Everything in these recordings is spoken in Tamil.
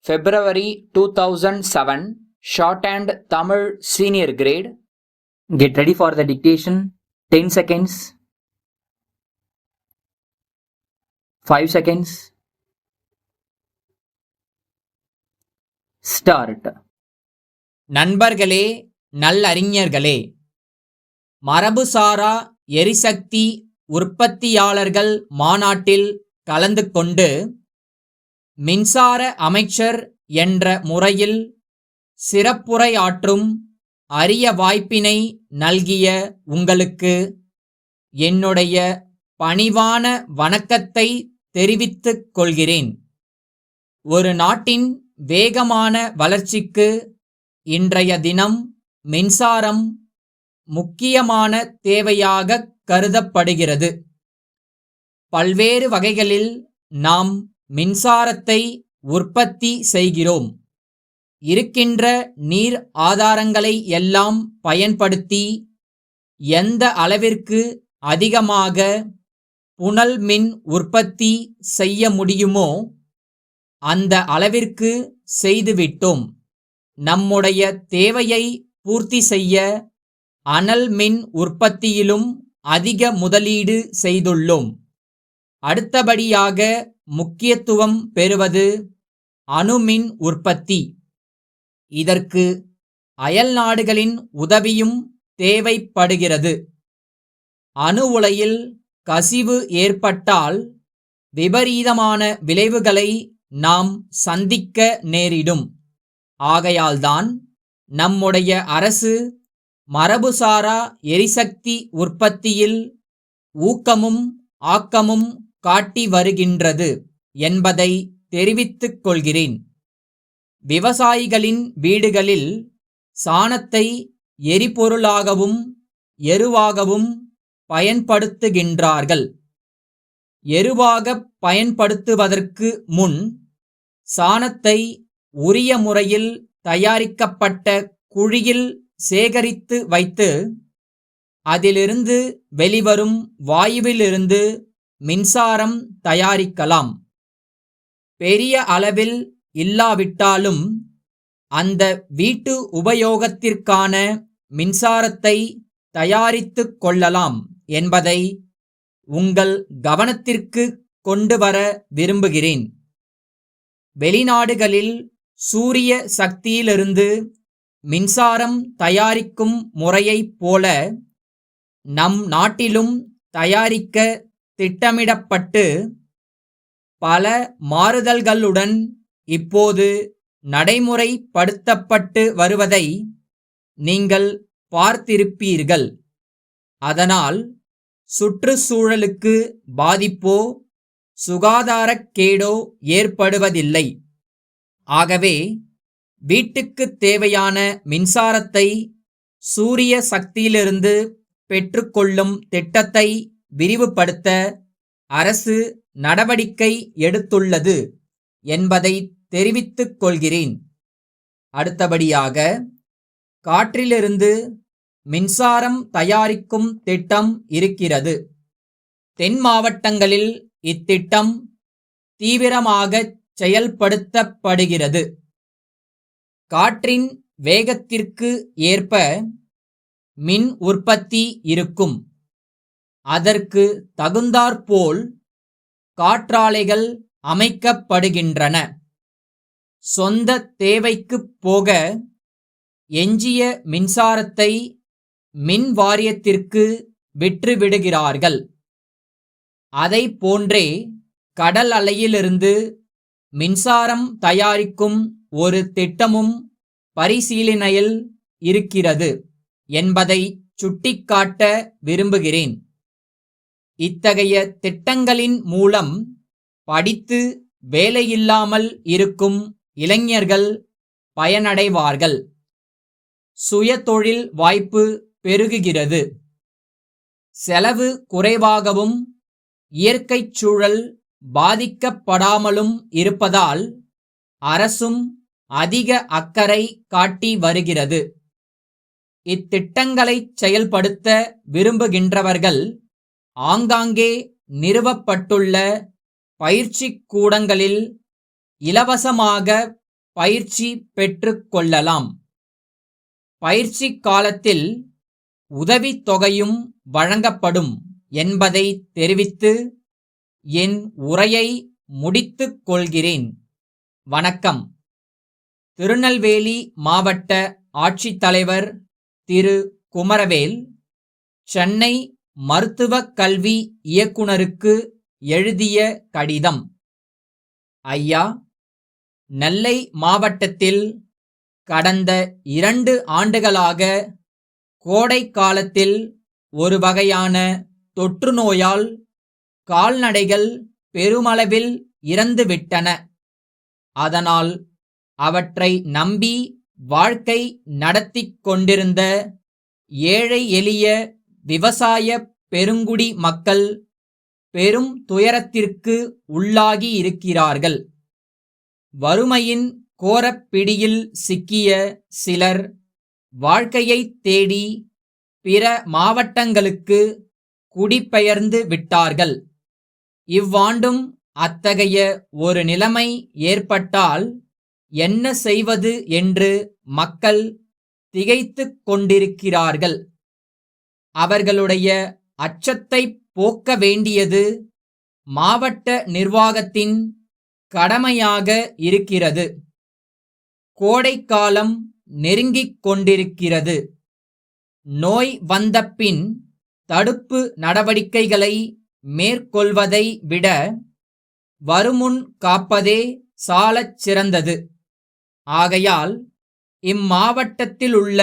February 2007 Shorthand Tamil Senior Grade. Get ready for the dictation. 10 seconds. 5 seconds. Start. நண்பர்களே, நல்லறிஞர்களே, மரபுசாரா எரிசக்தி உற்பத்தியாளர்கள் மாநாட்டில் கலந்து கொண்டு மின்சார அமைச்சர் என்ற முறையில் சிறப்புரையாற்றும் அரிய வாய்ப்பினை நல்கிய உங்களுக்கு என்னுடைய பணிவான வணக்கத்தை தெரிவித்துக் கொள்கிறேன். ஒரு நாட்டின் வேகமான வளர்ச்சிக்கு இன்றைய தினம் மின்சாரம் முக்கியமான தேவையாக கருதப்படுகிறது. பல்வேறு வகைகளில் நாம் மின்சாரத்தை உற்பத்தி செய்கிறோம். இருக்கின்ற நீர் ஆதாரங்களை எல்லாம் பயன்படுத்தி எந்த அளவிற்கு அதிகமாக புனல் மின் உற்பத்தி செய்ய முடியுமோ அந்த அளவிற்கு செய்துவிட்டோம். நம்முடைய தேவையை பூர்த்தி செய்ய அனல் மின் உற்பத்தியிலும் அதிக முதலீடு செய்துள்ளோம். அடுத்தபடியாக முக்கியத்துவம் பெறுவது அணுமின் உற்பத்தி. இதற்கு அயல் நாடுகளின் உதவியும் தேவைப்படுகிறது. அணு உலையில் கசிவு ஏற்பட்டால் விபரீதமான விளைவுகளை நாம் சந்திக்க நேரிடும். ஆகையால்தான் நம்முடைய அரசு மரபுசாரா எரிசக்தி உற்பத்தியில் ஊக்கமும் ஆக்கமும் காட்டி வருகின்றது என்பதை தெரிவித்துக் கொள்கிறேன். விவசாயிகளின் வீடுகளில் சாணத்தை எரிபொருளாகவும் எருவாகவும் பயன்படுத்துகின்றார்கள். எருவாக பயன்படுத்துவதற்கு முன் சாணத்தை உரிய முறையில் தயாரிக்கப்பட்ட குழியில் சேகரித்து வைத்து அதிலிருந்து வெளிவரும் வாயுவிலிருந்து மின்சாரம் தயாரிக்கலாம். பெரிய அளவில் இல்லாவிட்டாலும் அந்த வீட்டு உபயோகத்திற்கான மின்சாரத்தை தயாரித்துக் கொள்ளலாம் என்பதை உங்கள் கவனத்திற்கு கொண்டு வர விரும்புகிறேன். வெளிநாடுகளில் சூரிய சக்தியிலிருந்து மின்சாரம் தயாரிக்கும் முறையைப் போல நம் நாட்டிலும் தயாரிக்க திட்டமிடப்பட்டு பல மாறுதல்களுடன் இப்போது நடைமுறைப்படுத்தப்பட்டு வருவதை நீங்கள் பார்த்திருப்பீர்கள். அதனால் சுற்றுச்சூழலுக்கு பாதிப்போ சுகாதாரக்கேடோ ஏற்படுவதில்லை. ஆகவே வீட்டுக்குத் தேவையான மின்சாரத்தை சூரிய சக்தியிலிருந்து பெற்றுக்கொள்ளும் திட்டத்தை விரிவுபடுத்த அரசு நடவடிக்கை எடுத்துள்ளது என்பதை தெரிவித்துக் கொள்கிறேன். அடுத்தபடியாக காற்றிலிருந்து மின்சாரம் தயாரிக்கும் திட்டம் இருக்கிறது. தென் மாவட்டங்களில் இத்திட்டம் தீவிரமாக செயல்படுத்தப்படுகிறது. காற்றின் வேகத்திற்கு ஏற்ப மின் உற்பத்தி இருக்கும். அதற்கு தகுந்தாற்போல் காற்றாலைகள் அமைக்கப்படுகின்றன. சொந்த தேவைக்குப் போக எஞ்சிய மின்சாரத்தை மின் வாரியத்திற்கு விற்றுவிடுகிறார்கள். அதை போன்றே கடல் அலையிலிருந்து மின்சாரம் தயாரிக்கும் ஒரு திட்டமும் பரிசீலனையில் இருக்கிறது என்பதை சுட்டிக்காட்ட விரும்புகிறேன். இத்தகைய திட்டங்களின் மூலம் படித்து வேலையில்லாமல் இருக்கும் இளைஞர்கள் பயனடைவார்கள். சுயதொழில் வாய்ப்பு பெருகுகிறது. செலவு குறைவாகவும் இயற்கைச் சூழல் பாதிக்கப்படாமலும் இருப்பதால் அரசும் அதிக அக்கறை காட்டி வருகிறது. இத்திட்டங்களை செயல்படுத்த விரும்புகின்றவர்கள் ஆங்காங்கே நிறுவப்பட்டுள்ள பயிற்சிக் கூடங்களில் இலவசமாக பயிற்சி பெற்றுக் கொள்ளலாம். பயிற்சி காலத்தில் உதவித்தொகையும் வழங்கப்படும் என்பதை தெரிவித்து என் உரையை முடித்துக் கொள்கிறேன். வணக்கம். திருநெல்வேலி மாவட்ட ஆட்சித்தலைவர் திரு குமரவேல், சென்னை மருத்துவக் கல்வி இயக்குனருக்கு எழுதிய கடிதம். ஐயா, நெல்லை மாவட்டத்தில் கடந்த 2 ஆண்டுகளாக கோடை காலத்தில் ஒரு வகையான தொற்று நோயால் கால்நடைகள் பெருமளவில் இறந்துவிட்டன. அதனால் அவற்றை நம்பி வாழ்க்கை நடத்திக் கொண்டிருந்த ஏழை எளிய விவசாய பெருங்குடி மக்கள் பெரும் துயரத்திற்கு உள்ளாகியிருக்கிறார்கள். வறுமையின் கோரப் பிடியில் சிக்கிய சிலர் வாழ்க்கையைத் தேடி பிற மாவட்டங்களுக்கு குடிபெயர்ந்து விட்டார்கள். இவ்வாண்டும் அத்தகைய ஒரு நிலைமை ஏற்பட்டால் என்ன செய்வது என்று மக்கள் திகைத்துக் கொண்டிருக்கிறார்கள். அவர்களுடைய அச்சத்தைப் போக்க வேண்டியது மாவட்ட நிர்வாகத்தின் கடமையாக இருக்கிறது. கோடைக்காலம் நெருங்கிக் கொண்டிருக்கிறது. நோய் வந்தபின் தடுப்பு நடவடிக்கைகளை மேற்கொள்வதை விட வருமுன் காப்பதே சாலச் சிறந்தது. ஆகையால் இம்மாவட்டத்திலுள்ள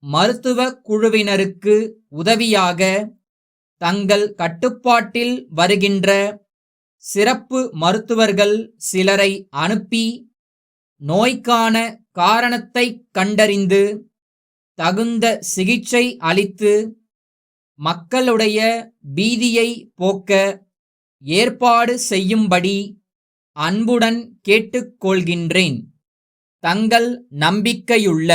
மருத்துவ குழுவினருக்கு உதவியாக தங்கள் கட்டுப்பாட்டில் வருகின்ற சிறப்பு மருத்துவர்கள் சிலரை அனுப்பி நோய்க்கான காரணத்தைக் கண்டறிந்து தகுந்த சிகிச்சை அளித்து மக்களுடைய பீதியை போக்க ஏற்பாடு செய்யும்படி அன்புடன் கேட்டுக்கொள்கின்றேன். தங்கள் நம்பிக்கையுள்ள